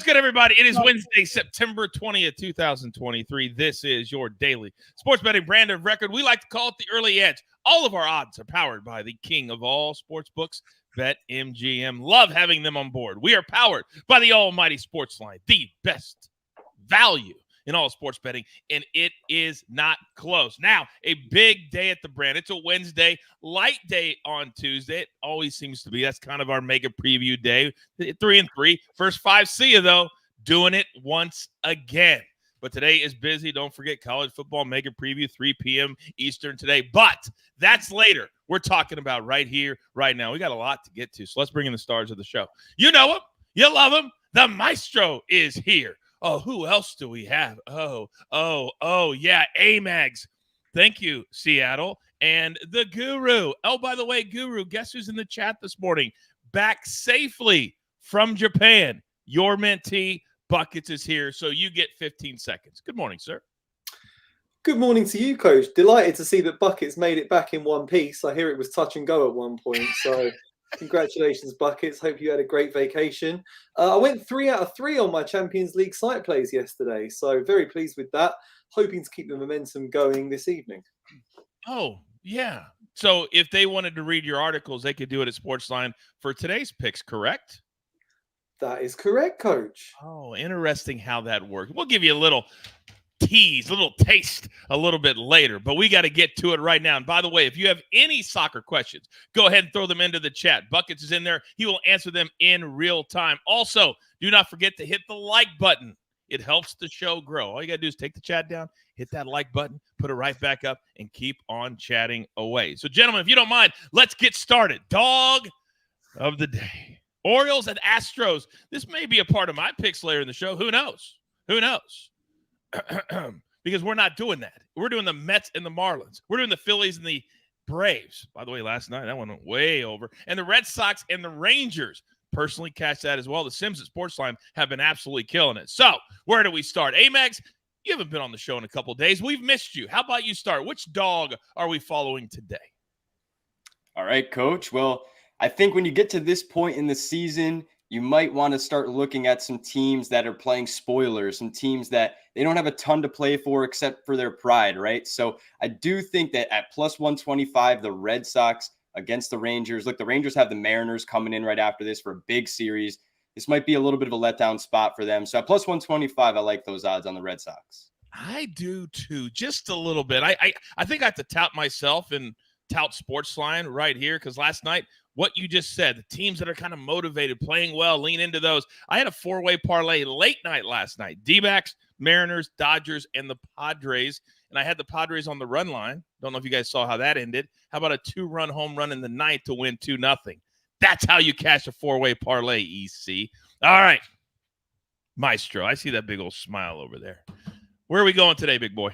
good, everybody? It is Wednesday, September 20th, 2023. This is your daily sports betting brand of record. We like to call it the early edge. All of our odds are powered by the king of all sports books, BetMGM. Love having them on board. We are powered by the almighty SportsLine, the best value in all sports betting, and it is not close. Now, a big day at the brand. It's a Wednesday, light day on Tuesday. It always seems to be. That's kind of our mega preview day. 3-3. First five, see you, though. Doing it once again. But today is busy. Don't forget college football mega preview, 3 p.m. Eastern today. But that's later. We're talking about right here, right now. We got a lot to get to, so let's bring in the stars of the show. You know him. You love him. The maestro is here. Oh, who else do we have? Oh, yeah, Amags. Thank you, Seattle. And the Guru. Oh, by the way, Guru, guess who's in the chat this morning? Back safely from Japan. Your mentee, Buckets, is here, so you get 15 seconds. Good morning, sir. Good morning to you, Coach. Delighted to see that Buckets made it back in one piece. I hear it was touch and go at one point, so... Congratulations, Buckets. Hope you had a great vacation. I went 3 out of 3 on my Champions League site plays yesterday, so very pleased with that. Hoping to keep the momentum going this evening. Oh, yeah. So if they wanted to read your articles, they could do it at SportsLine for today's picks, correct? That is correct, Coach. Oh, interesting how that works. We'll give you a little tease, a little taste a little bit later, but we got to get to it right now. And by the way, if you have any soccer questions, go ahead and throw them into the chat. Buckets is in there. He will answer them in real time. Also, do not forget to hit the like button. It helps the show grow. All you got to do is take the chat down, hit that like button, put it right back up, and keep on chatting away. So, gentlemen, if you don't mind, let's get started. Dog of the day. Orioles and Astros. This may be a part of my picks later in the show. Who knows? Who knows? Because we're not doing that. We're doing the Mets and the Marlins. We're doing the Phillies and the Braves. By the way, last night, that one went way over. And the Red Sox and the Rangers. Personally catch that as well. The Sims at SportsLine have been absolutely killing it. So, where do we start? Amags, you haven't been on the show in a couple of days. We've missed you. How about you start? Which dog are we following today? All right, Coach. Well, I think when you get to this point in the season, you might want to start looking at some teams that are playing spoilers, some teams that they don't have a ton to play for except for their pride, right? So I do think that at plus 125, the Red Sox against the Rangers. Look, the Rangers have the Mariners coming in right after this for a big series. This might be a little bit of a letdown spot for them. So at plus 125, I like those odds on the Red Sox. I do too, just a little bit. I think I have to tout myself and tout SportsLine right here because last night, what you just said, the teams that are kind of motivated, playing well, lean into those. I had a 4-way parlay late night last night. D-backs, Mariners, Dodgers, and the Padres. And I had the Padres on the run line. Don't know if you guys saw how that ended. How about a 2-run home run in the ninth to win 2-0? That's how you cash a 4-way parlay, EC. All right. Maestro, I see that big old smile over there. Where are we going today, big boy?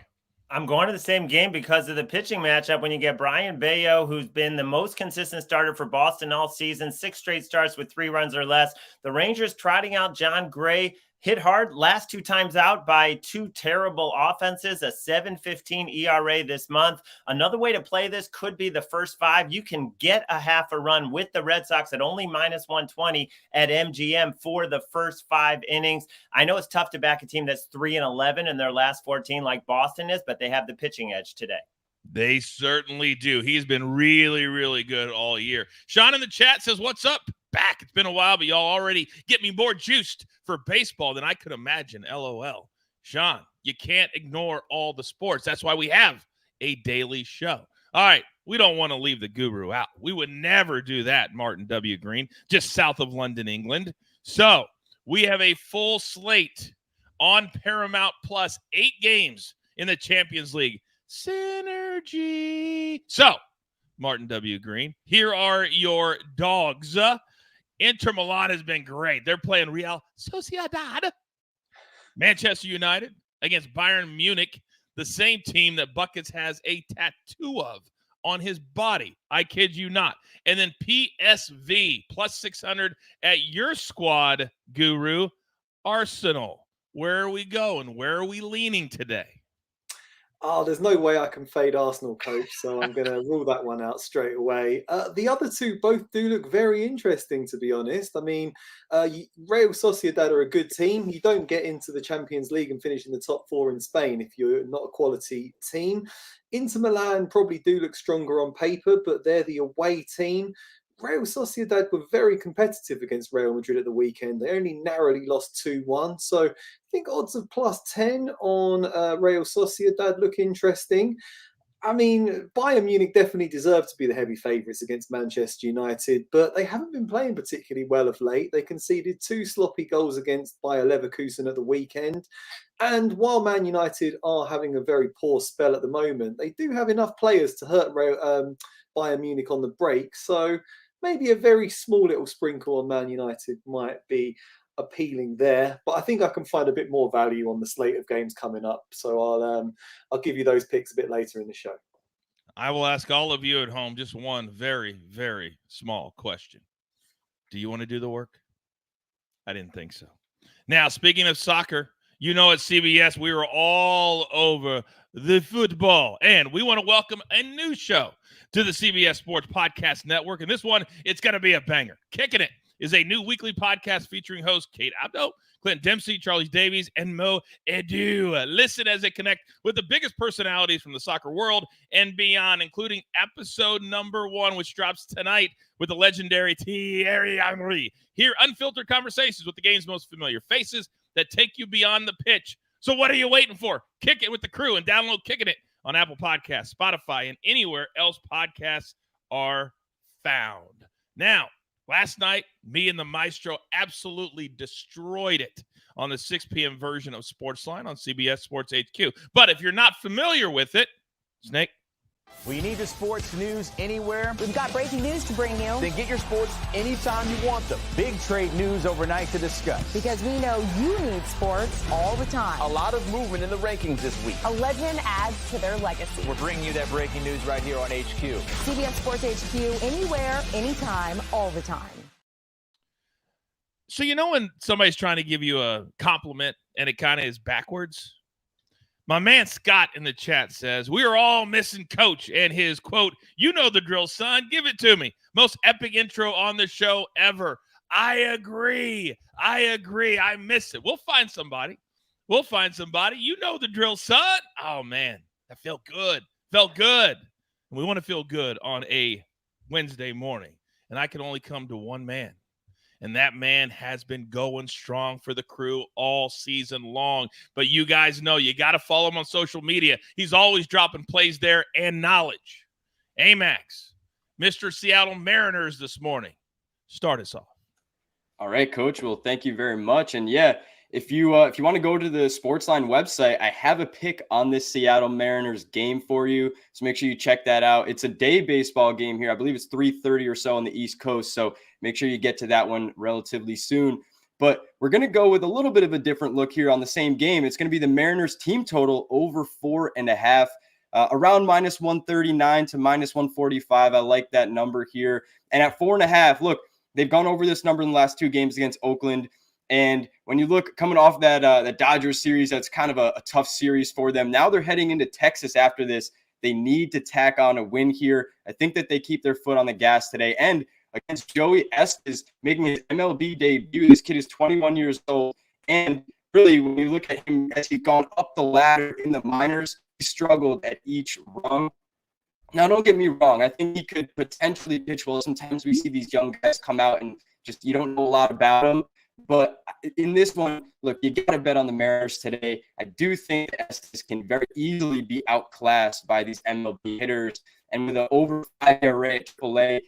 I'm going to the same game because of the pitching matchup when you get Brian Bayo, who's been the most consistent starter for Boston all season, 6 straight starts with 3 runs or less. The Rangers trotting out John Gray, hit hard last 2 times out by 2 terrible offenses, a 7.15 ERA this month. Another way to play this could be the first 5. You can get a half a run with the Red Sox at only minus 120 at MGM for the first 5 innings. I know it's tough to back a team that's 3-11 in their last 14 like Boston is, but they have the pitching edge today. They certainly do. He's been really, really good all year. Sean in the chat says, what's up? Back. It's been a while, but y'all already get me more juiced for baseball than I could imagine. LOL. Sean, you can't ignore all the sports. That's why we have a daily show. All right. We don't want to leave the Guru out. We would never do that, Martin W. Green, just south of London, England. So we have a full slate on Paramount Plus, 8 games in the Champions League. Synergy. So, Martin W. Green, here are your dogs. Inter Milan has been great. They're playing Real Sociedad. Manchester United against Bayern Munich, the same team that Buckets has a tattoo of on his body. I kid you not. And then PSV plus 600 at your squad, Guru. Arsenal. Where are we going? Where are we leaning today? Oh, there's no way I can fade Arsenal, coach. So I'm going to rule that one out straight away. The other two both do look very interesting, to be honest. I mean, Real Sociedad are a good team. You don't get into the Champions League and finish in the top four in Spain if you're not a quality team. Inter Milan probably do look stronger on paper, but they're the away team. Real Sociedad were very competitive against Real Madrid at the weekend. They only narrowly lost 2-1. So I think odds of +10 on Real Sociedad look interesting. I mean, Bayern Munich definitely deserve to be the heavy favourites against Manchester United, but they haven't been playing particularly well of late. They conceded 2 sloppy goals against Bayer Leverkusen at the weekend. And while Man United are having a very poor spell at the moment, they do have enough players to hurt Bayern Munich on the break. So maybe a very small little sprinkle on Man United might be appealing there, but I think I can find a bit more value on the slate of games coming up. So I'll give you those picks a bit later in the show. I will ask all of you at home just one very, very small question. Do you want to do the work? I didn't think so. Now, speaking of soccer, you know at CBS we are all over the football, and we want to welcome a new show to the CBS Sports Podcast Network, and this one, it's going to be a banger. Kicking It is a new weekly podcast featuring hosts Kate Abdo, Clinton Dempsey, Charles Davies, and Mo Edu. Listen as they connect with the biggest personalities from the soccer world and beyond, including episode number 1, which drops tonight with the legendary Thierry Henry. Hear unfiltered conversations with the game's most familiar faces that take you beyond the pitch. So what are you waiting for? Kick it with the crew and download Kicking It on Apple Podcasts, Spotify, and anywhere else podcasts are found. Now, last night, me and the Maestro absolutely destroyed it on the 6 p.m. version of SportsLine on CBS Sports HQ. But if you're not familiar with it, Snake. We need the sports news anywhere. We've got breaking news to bring you. Then get your sports anytime you want them. Big trade news overnight to discuss. Because we know you need sports all the time. A lot of movement in the rankings this week. A legend adds to their legacy. We're bringing you that breaking news right here on HQ. CBS Sports HQ, anywhere, anytime, all the time. So you know when somebody's trying to give you a compliment and it kind of is backwards? My man Scott in the chat says, we are all missing Coach and his, quote, "You know the drill, son. Give it to me. Most epic intro on the show ever." I agree. I miss it. We'll find somebody. You know the drill, son. Oh, man. That felt good. And we want to feel good on a Wednesday morning. And I can only come to one man. And that man has been going strong for the crew all season long. But you guys know you got to follow him on social media. He's always dropping plays there and knowledge. Amags, Mr. Seattle Mariners this morning. Start us off. All right, Coach. Well, thank you very much. And yeah, if you want to go to the SportsLine website, I have a pick on this Seattle Mariners game for you. So make sure you check that out. It's a day baseball game here. I believe it's 3:30 or so on the East Coast. So make sure you get to that one relatively soon. But we're going to go with a little bit of a different look here on the same game. It's going to be the Mariners team total over 4.5, around -139 to -145. I like that number here. And at 4.5, look, they've gone over this number in the last 2 games against Oakland. And when you look coming off that Dodgers series, that's kind of a tough series for them. Now they're heading into Texas after this. They need to tack on a win here. I think that they keep their foot on the gas today. And against Joey Estes making his MLB debut, this kid is 21 years old. And really, when you look at him as he's gone up the ladder in the minors, he struggled at each rung. Now, don't get me wrong. I think he could potentially pitch well. Sometimes we see these young guys come out and just you don't know a lot about them. But in this one, look, you got to bet on the Mariners today. I do think that Estes can very easily be outclassed by these MLB hitters. And with an over 5 ERA at AAA,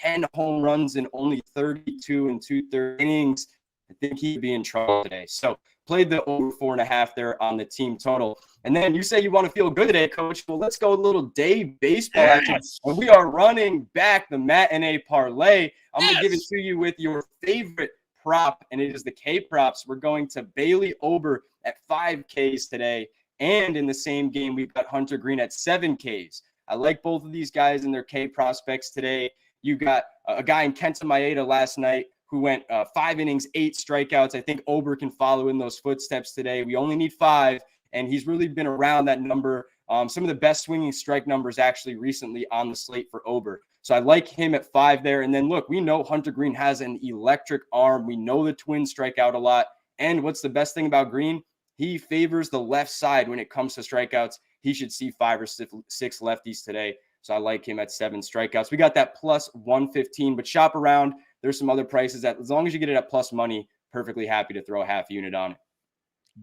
10 home runs in only 32 and 2/3 innings, I think he'd be in trouble today. So played the over 4.5 there on the team total. And then you say you want to feel good today, Coach. Well, let's go a little day baseball action. And we are running back the matinee parlay. I'm going to give it to you with your favorite prop, and it is the K props. We're going to Bailey Ober at 5 Ks today. And in the same game, we've got Hunter Green at 7 Ks. I like both of these guys and their K prospects today. You got a guy in Kenta Maeda last night who went 5 innings, 8 strikeouts. I think Ober can follow in those footsteps today. We only need 5, and he's really been around that number Some of the best swinging strike numbers actually recently on the slate for Ober. So I like him at 5 there. And then look, we know Hunter Green has an electric arm. We know the Twins strike out a lot. And what's the best thing about Green? He favors the left side when it comes to strikeouts. He should see 5 or 6 lefties today. So I like him at 7 strikeouts. We got that plus 115, but shop around. There's some other prices that, as long as you get it at plus money, perfectly happy to throw a half unit on it.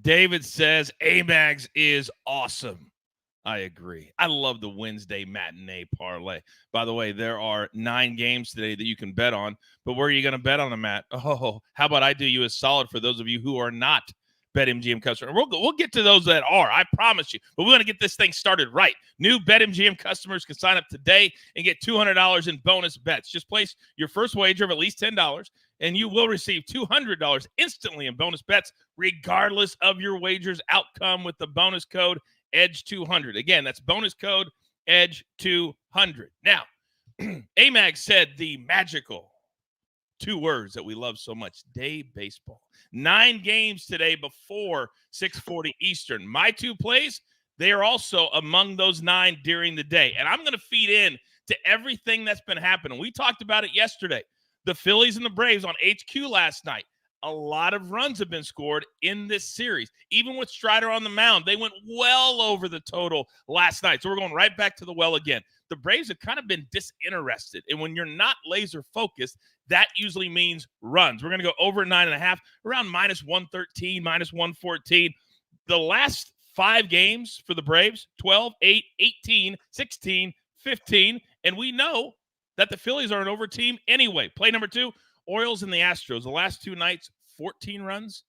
David says Amags is awesome. I agree. I love the Wednesday matinee parlay. By the way, there are 9 games today that you can bet on, but where are you going to bet on them at? Oh, how about I do you a solid for those of you who are not BetMGM customers. We'll get to those that are, I promise you. But we're going to get this thing started right. New BetMGM customers can sign up today and get $200 in bonus bets. Just place your first wager of at least $10, and you will receive $200 instantly in bonus bets, regardless of your wager's outcome with the bonus code EDGE200. Again, that's bonus code EDGE200. Now, Amags said the magical 2 words that we love so much, day baseball. 9 games today before 6:40 Eastern. My 2 plays, they are also among those 9 during the day. And I'm going to feed in to everything that's been happening. We talked about it yesterday. The Phillies and the Braves on HQ last night. A lot of runs have been scored in this series. Even with Strider on the mound, they went well over the total last night. So we're going right back to the well again. The Braves have kind of been disinterested. And when you're not laser focused, that usually means runs. We're going to go over 9.5, around minus 113, minus 114. The last 5 games for the Braves, 12, 8, 18, 16, 15. And we know that the Phillies are an over team anyway. Play number 2. Orioles and the Astros, the last 2 nights, 14 runs,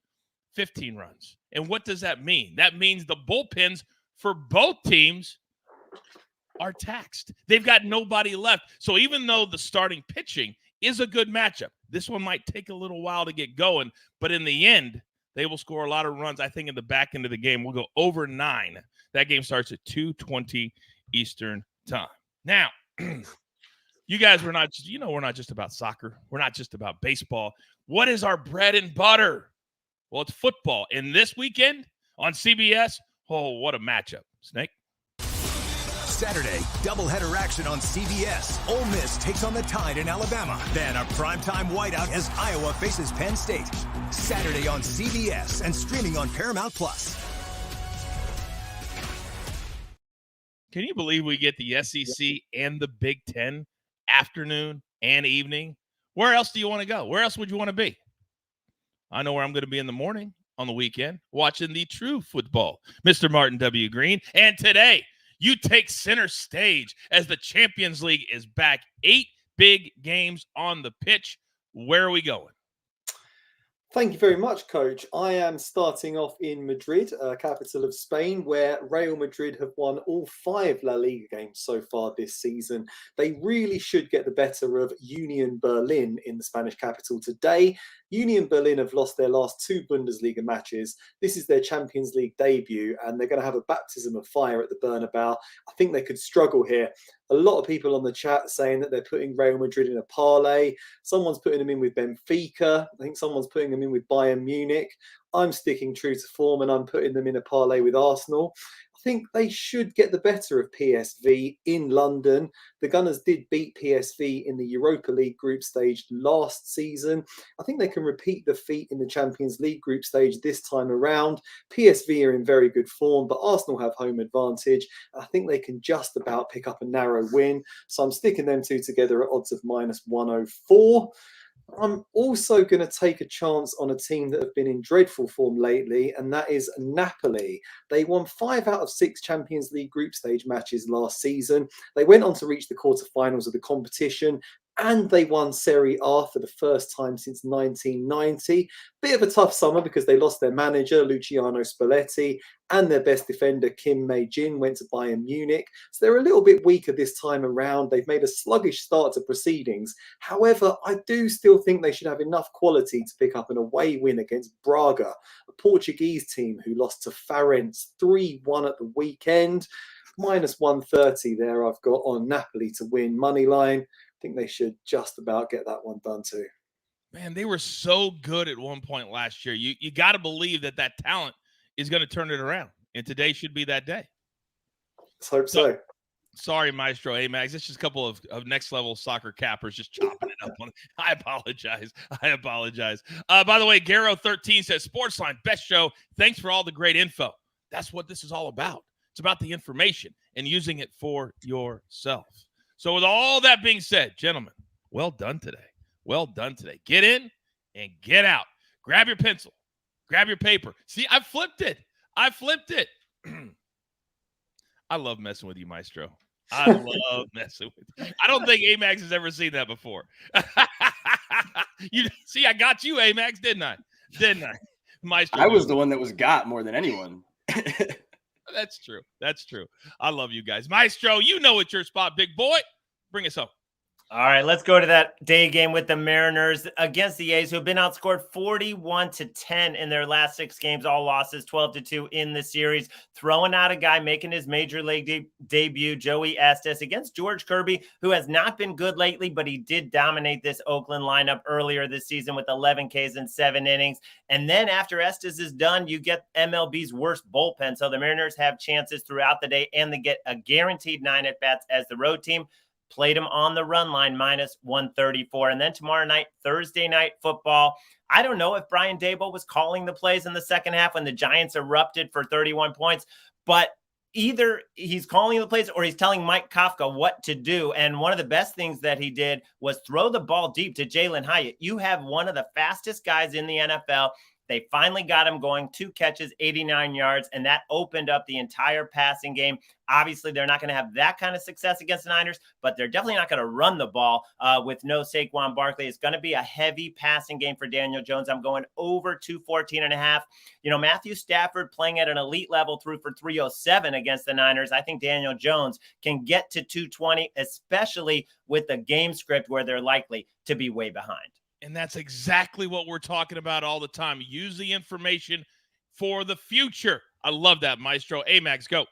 15 runs. And what does that mean? That means the bullpens for both teams are taxed. They've got nobody left. So even though the starting pitching is a good matchup, this one might take a little while to get going. But in the end, they will score a lot of runs. I think in the back end of the game, we'll go over 9. That game starts at 2:20 Eastern time. Now, you guys, we're not just about soccer. We're not just about baseball. What is our bread and butter? Well, it's football. And this weekend on CBS, oh, what a matchup. Snake? Saturday, doubleheader action on CBS. Ole Miss takes on the Tide in Alabama. Then a primetime whiteout as Iowa faces Penn State. Saturday on CBS and streaming on Paramount+. Can you believe we get the SEC and the Big Ten afternoon and evening? Where else do you want to go? Where else would you want to be? I know where I'm going to be in the morning on the weekend, watching the true football, Mr. Martin W. Green. And today, you take center stage as the Champions League is back. 8 big games on the pitch. Where are we going? Thank you very much, Coach. I am starting off in Madrid, capital of Spain, where Real Madrid have won all 5 La Liga games so far this season. They really should get the better of Union Berlin in the Spanish capital today. Union Berlin have lost their last 2 Bundesliga matches. This is their Champions League debut, and they're going to have a baptism of fire at the Bernabeu. I think they could struggle here. A lot of people on the chat saying that they're putting Real Madrid in a parlay. Someone's putting them in with Benfica. I think someone's putting them in with Bayern Munich. I'm sticking true to form and I'm putting them in a parlay with Arsenal. I think they should get the better of PSV in London. The Gunners did beat PSV in the Europa League group stage last season. I think they can repeat the feat in the Champions League group stage this time around. PSV are in very good form, but Arsenal have home advantage. I think they can just about pick up a narrow win. So I'm sticking them 2 together at odds of minus 104. I'm also going to take a chance on a team that have been in dreadful form lately, and that is Napoli. They won 5 out of 6 Champions League group stage matches last season. They went on to reach the quarterfinals of the competition, and they won Serie A for the first time since 1990. Bit of a tough summer because they lost their manager, Luciano Spalletti, and their best defender, Kim Mae-jin, went to Bayern Munich. So they're a little bit weaker this time around. They've made a sluggish start to proceedings. However, I do still think they should have enough quality to pick up an away win against Braga, a Portuguese team who lost to Farense 3-1 at the weekend. Minus 130 there I've got on Napoli to win money line. I think they should just about get that one done too. Man, they were so good at one point last year. You got to believe that talent is going to turn it around, and today should be that day. Let's hope so. Sorry, Maestro Amags. It's just a couple of next level soccer cappers just chopping it up. I apologize. By the way, Garrow13 says, Sportsline, best show. Thanks for all the great info. That's what this is all about. It's about the information and using it for yourself. So with all that being said, gentlemen, well done today. Well done today. Get in and get out. Grab your pencil. Grab your paper. See, I flipped it. I love messing with you, Maestro. I love messing with you. I don't think Amags has ever seen that before. You see, I got you, Amags, didn't I? Maestro. I was the one that was got more than anyone. That's true. I love you guys. Maestro, you know it's your spot, big boy. Bring us home. All right, let's go to that day game with the Mariners against the A's, who have been outscored 41-10 in their last 6 games, all losses, 12-2 in the series. Throwing out a guy making his major league debut, Joey Estes, against George Kirby, who has not been good lately, but he did dominate this Oakland lineup earlier this season with 11 Ks in 7 innings. And then after Estes is done, you get MLB's worst bullpen. So the Mariners have chances throughout the day, and they get a guaranteed 9 at-bats as the road team. Played him on the run line, -134. And then tomorrow night, Thursday night football. I don't know if Brian Daboll was calling the plays in the second half when the Giants erupted for 31 points, but either he's calling the plays or he's telling Mike Kafka what to do. And one of the best things that he did was throw the ball deep to Jalen Hyatt. You have one of the fastest guys in the NFL. They finally got him going, 2 catches, 89 yards, and that opened up the entire passing game. Obviously, they're not going to have that kind of success against the Niners, but they're definitely not going to run the ball with no Saquon Barkley. It's going to be a heavy passing game for Daniel Jones. I'm going over 214.5. Matthew Stafford playing at an elite level threw for 307 against the Niners. I think Daniel Jones can get to 220, especially with the game script where they're likely to be way behind. And that's exactly what we're talking about all the time. Use the information for the future. I love that, Maestro. Amags, go.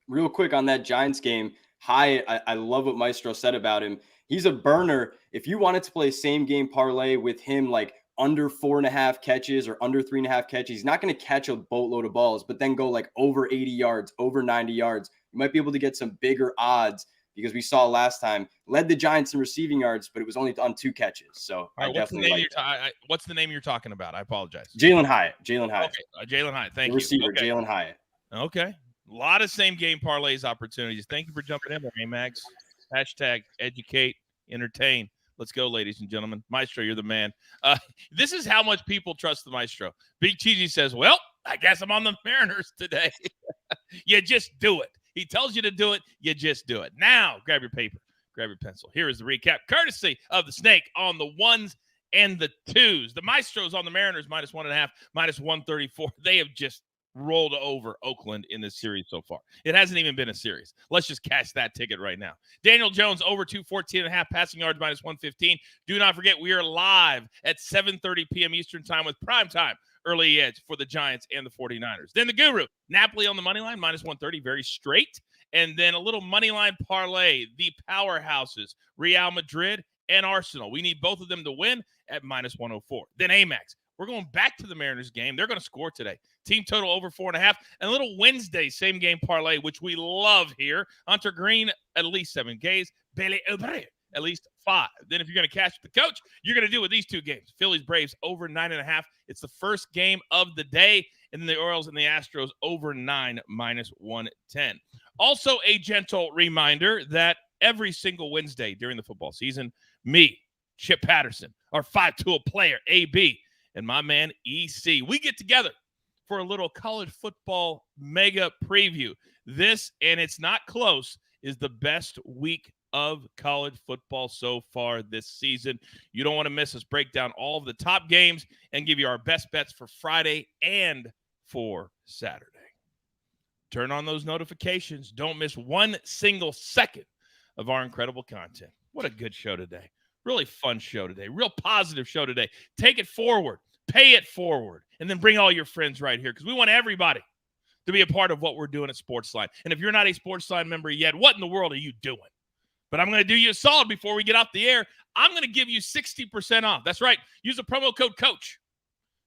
Real quick on that Giants game, I love what Maestro said about him. He's a burner. If you wanted to play same game parlay with him, like under 4.5 catches or under 3.5 catches, he's not going to catch a boatload of balls, but then go like over 80 yards, over 90 yards. You might be able to get some bigger odds, because we saw last time, led the Giants in receiving yards, but it was only on 2 catches. So right, what's the name you're talking about? I apologize. Jalen Hyatt. Okay, Jalen Hyatt. Thank you. Receiver, okay. Jalen Hyatt. Okay. A lot of same game parlays opportunities. Thank you for jumping in there, Max. Hashtag educate, entertain. Let's go, ladies and gentlemen. Maestro, you're the man. This is how much people trust the Maestro. Big Cheesy says, well, I guess I'm on the Mariners today. You just do it. He tells you to do it. You just do it. Now, grab your paper. Grab your pencil. Here is the recap, courtesy of the Snake on the 1s and the 2s. The Maestros on the Mariners, -1.5, -134. They have just rolled over Oakland in this series so far. It hasn't even been a series. Let's just cash that ticket right now. Daniel Jones over 214.5 passing yards, -115. Do not forget, we are live at 7:30 p.m. Eastern time with primetime early edge for the Giants and the 49ers. Then the Guru, Napoli on the money line, -130, very straight. And then a little money line parlay, the powerhouses, Real Madrid and Arsenal. We need both of them to win at -104. Then Amags. We're going back to the Mariners game. They're going to score today. Team total over 4.5. And a little Wednesday same game parlay, which we love here. Hunter Green, at least 7 Ks. Bailey Obrey, at least 5. Then if you're going to cash the coach, you're going to do with these 2 games. Phillies Braves over 9.5. It's the first game of the day. And then the Orioles and the Astros over 9, -110. Also a gentle reminder that every single Wednesday during the football season, me, Chip Patterson, our 5-tool player, AB, and my man, EC, we get together for a little college football mega preview. This, and it's not close, is the best week of college football so far this season. You don't want to miss us. Break down all of the top games and give you our best bets for Friday and for Saturday. Turn on those notifications. Don't miss one single second of our incredible content. What a good show today. Really fun show today. Real positive show today. Take it forward. Pay it forward. And then bring all your friends right here, because we want everybody to be a part of what we're doing at SportsLine. And if you're not a SportsLine member yet, what in the world are you doing? But I'm going to do you a solid before we get off the air. I'm going to give you 60% off. That's right. Use the promo code COACH.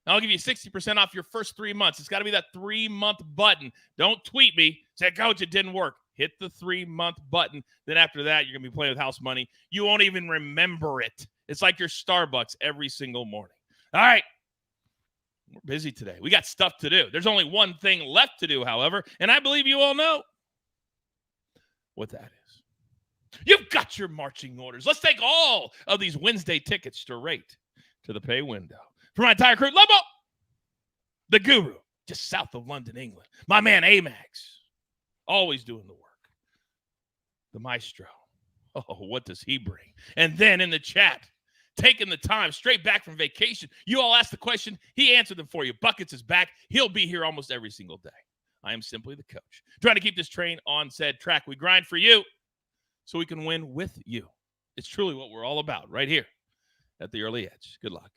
I'll give you 60% off your first 3 months. It's got to be that 3-month button. Don't tweet me. Say, Coach, it didn't work. Hit the 3-month button. Then after that, you're going to be playing with house money. You won't even remember it. It's like your Starbucks every single morning. All right. We're busy today. We got stuff to do. There's only one thing left to do, however, and I believe you all know what that is. You've got your marching orders. Let's take all of these Wednesday tickets straight to the pay window. For my entire crew, Lobo, the guru, just south of London, England. My man, Amags, always doing the work. The maestro. Oh, what does he bring? And then in the chat, taking the time straight back from vacation. You all asked the question. He answered them for you. Buckets is back. He'll be here almost every single day. I am simply the coach. Trying to keep this train on said track. We grind for you so we can win with you. It's truly what we're all about right here at the Early Edge. Good luck.